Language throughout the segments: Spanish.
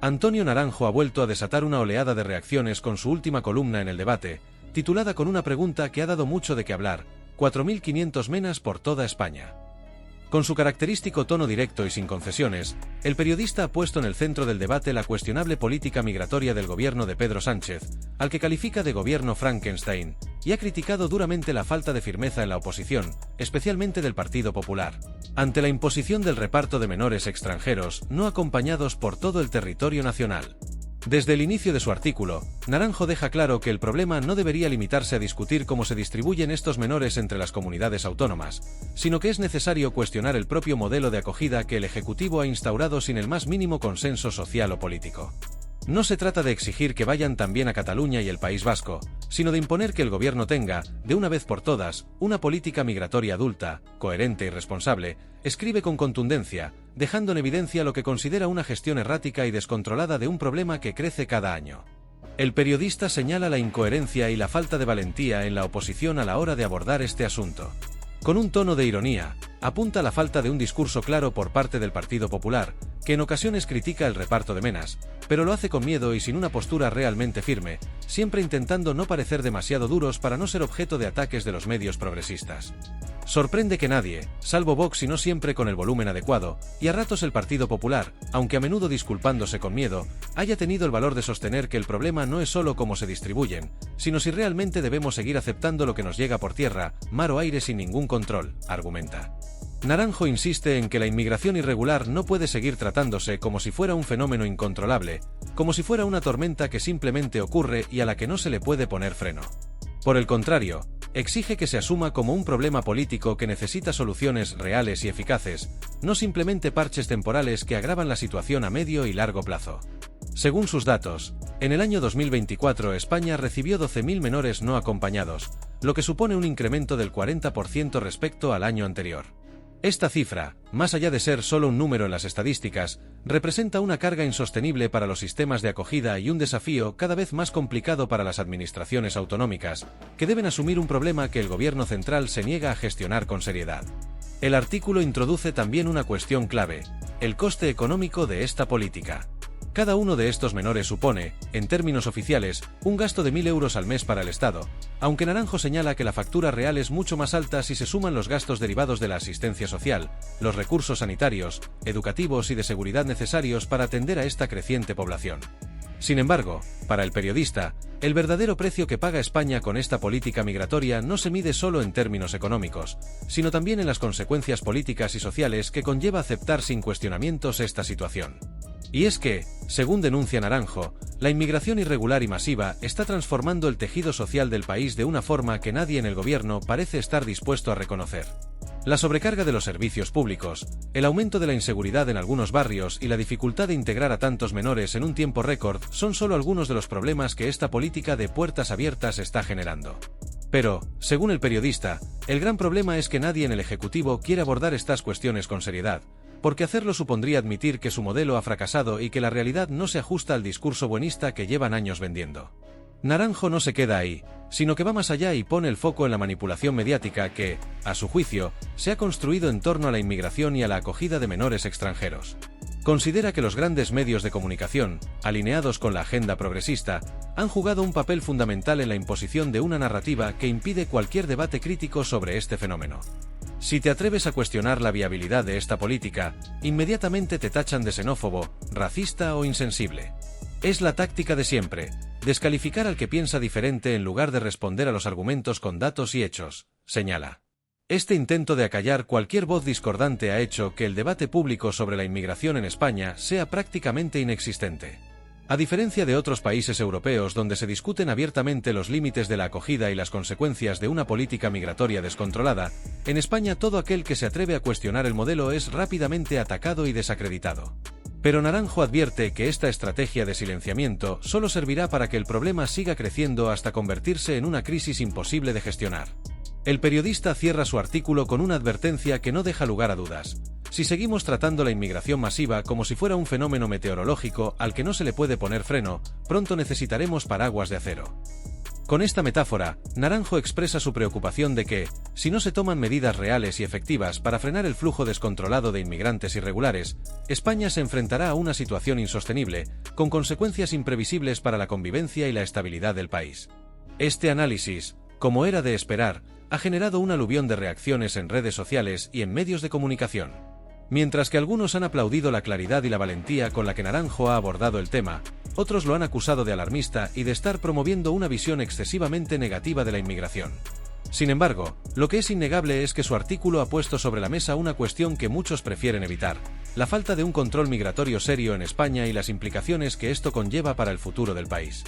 Antonio Naranjo ha vuelto a desatar una oleada de reacciones con su última columna en El Debate, titulada con una pregunta que ha dado mucho de qué hablar: 4.500 menas por toda España. Con su característico tono directo y sin concesiones, el periodista ha puesto en el centro del debate la cuestionable política migratoria del gobierno de Pedro Sánchez, al que califica de gobierno Frankenstein, y ha criticado duramente la falta de firmeza en la oposición, especialmente del Partido Popular, ante la imposición del reparto de menores extranjeros no acompañados por todo el territorio nacional. Desde el inicio de su artículo, Naranjo deja claro que el problema no debería limitarse a discutir cómo se distribuyen estos menores entre las comunidades autónomas, sino que es necesario cuestionar el propio modelo de acogida que el Ejecutivo ha instaurado sin el más mínimo consenso social o político. No se trata de exigir que vayan también a Cataluña y el País Vasco, sino de imponer que el gobierno tenga, de una vez por todas, una política migratoria adulta, coherente y responsable, escribe con contundencia, dejando en evidencia lo que considera una gestión errática y descontrolada de un problema que crece cada año. El periodista señala la incoherencia y la falta de valentía en la oposición a la hora de abordar este asunto. Con un tono de ironía, apunta la falta de un discurso claro por parte del Partido Popular, que en ocasiones critica el reparto de menas, pero lo hace con miedo y sin una postura realmente firme, siempre intentando no parecer demasiado duros para no ser objeto de ataques de los medios progresistas. Sorprende que nadie, salvo Vox y no siempre con el volumen adecuado, y a ratos el Partido Popular, aunque a menudo disculpándose con miedo, haya tenido el valor de sostener que el problema no es solo cómo se distribuyen, sino si realmente debemos seguir aceptando lo que nos llega por tierra, mar o aire sin ningún control, argumenta. Naranjo insiste en que la inmigración irregular no puede seguir tratándose como si fuera un fenómeno incontrolable, como si fuera una tormenta que simplemente ocurre y a la que no se le puede poner freno. Por el contrario, exige que se asuma como un problema político que necesita soluciones reales y eficaces, no simplemente parches temporales que agravan la situación a medio y largo plazo. Según sus datos, en el año 2024 España recibió 12.000 menores no acompañados, lo que supone un incremento del 40% respecto al año anterior. Esta cifra, más allá de ser solo un número en las estadísticas, representa una carga insostenible para los sistemas de acogida y un desafío cada vez más complicado para las administraciones autonómicas, que deben asumir un problema que el gobierno central se niega a gestionar con seriedad. El artículo introduce también una cuestión clave: el coste económico de esta política. Cada uno de estos menores supone, en términos oficiales, un gasto de 1.000 euros al mes para el Estado, aunque Naranjo señala que la factura real es mucho más alta si se suman los gastos derivados de la asistencia social, los recursos sanitarios, educativos y de seguridad necesarios para atender a esta creciente población. Sin embargo, para el periodista, el verdadero precio que paga España con esta política migratoria no se mide solo en términos económicos, sino también en las consecuencias políticas y sociales que conlleva aceptar sin cuestionamientos esta situación. Y es que, según denuncia Naranjo, la inmigración irregular y masiva está transformando el tejido social del país de una forma que nadie en el gobierno parece estar dispuesto a reconocer. La sobrecarga de los servicios públicos, el aumento de la inseguridad en algunos barrios y la dificultad de integrar a tantos menores en un tiempo récord son solo algunos de los problemas que esta política de puertas abiertas está generando. Pero, según el periodista, el gran problema es que nadie en el Ejecutivo quiere abordar estas cuestiones con seriedad, porque hacerlo supondría admitir que su modelo ha fracasado y que la realidad no se ajusta al discurso buenista que llevan años vendiendo. Naranjo no se queda ahí, sino que va más allá y pone el foco en la manipulación mediática que, a su juicio, se ha construido en torno a la inmigración y a la acogida de menores extranjeros. Considera que los grandes medios de comunicación, alineados con la agenda progresista, han jugado un papel fundamental en la imposición de una narrativa que impide cualquier debate crítico sobre este fenómeno. Si te atreves a cuestionar la viabilidad de esta política, inmediatamente te tachan de xenófobo, racista o insensible. Es la táctica de siempre: descalificar al que piensa diferente en lugar de responder a los argumentos con datos y hechos, señala. Este intento de acallar cualquier voz discordante ha hecho que el debate público sobre la inmigración en España sea prácticamente inexistente. A diferencia de otros países europeos donde se discuten abiertamente los límites de la acogida y las consecuencias de una política migratoria descontrolada, en España todo aquel que se atreve a cuestionar el modelo es rápidamente atacado y desacreditado. Pero Naranjo advierte que esta estrategia de silenciamiento solo servirá para que el problema siga creciendo hasta convertirse en una crisis imposible de gestionar. El periodista cierra su artículo con una advertencia que no deja lugar a dudas: si seguimos tratando la inmigración masiva como si fuera un fenómeno meteorológico al que no se le puede poner freno, pronto necesitaremos paraguas de acero. Con esta metáfora, Naranjo expresa su preocupación de que, si no se toman medidas reales y efectivas para frenar el flujo descontrolado de inmigrantes irregulares, España se enfrentará a una situación insostenible, con consecuencias imprevisibles para la convivencia y la estabilidad del país. Este análisis, como era de esperar, ha generado un aluvión de reacciones en redes sociales y en medios de comunicación. Mientras que algunos han aplaudido la claridad y la valentía con la que Naranjo ha abordado el tema, otros lo han acusado de alarmista y de estar promoviendo una visión excesivamente negativa de la inmigración. Sin embargo, lo que es innegable es que su artículo ha puesto sobre la mesa una cuestión que muchos prefieren evitar: la falta de un control migratorio serio en España y las implicaciones que esto conlleva para el futuro del país.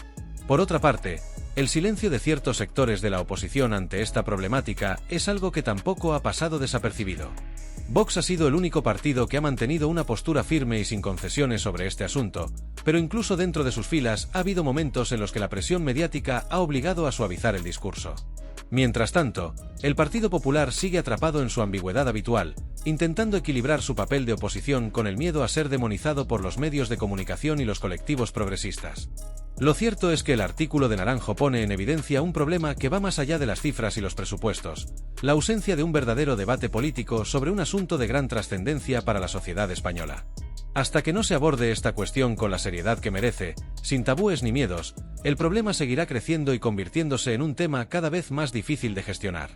Por otra parte, el silencio de ciertos sectores de la oposición ante esta problemática es algo que tampoco ha pasado desapercibido. Vox ha sido el único partido que ha mantenido una postura firme y sin concesiones sobre este asunto, pero incluso dentro de sus filas ha habido momentos en los que la presión mediática ha obligado a suavizar el discurso. Mientras tanto, el Partido Popular sigue atrapado en su ambigüedad habitual, intentando equilibrar su papel de oposición con el miedo a ser demonizado por los medios de comunicación y los colectivos progresistas. Lo cierto es que el artículo de Naranjo pone en evidencia un problema que va más allá de las cifras y los presupuestos: la ausencia de un verdadero debate político sobre un asunto de gran trascendencia para la sociedad española. Hasta que no se aborde esta cuestión con la seriedad que merece, sin tabúes ni miedos, el problema seguirá creciendo y convirtiéndose en un tema cada vez más difícil de gestionar.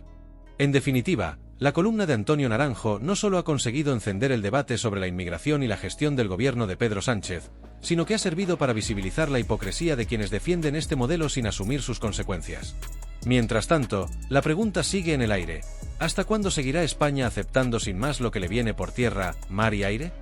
En definitiva, la columna de Antonio Naranjo no solo ha conseguido encender el debate sobre la inmigración y la gestión del gobierno de Pedro Sánchez, sino que ha servido para visibilizar la hipocresía de quienes defienden este modelo sin asumir sus consecuencias. Mientras tanto, la pregunta sigue en el aire: ¿hasta cuándo seguirá España aceptando sin más lo que le viene por tierra, mar y aire?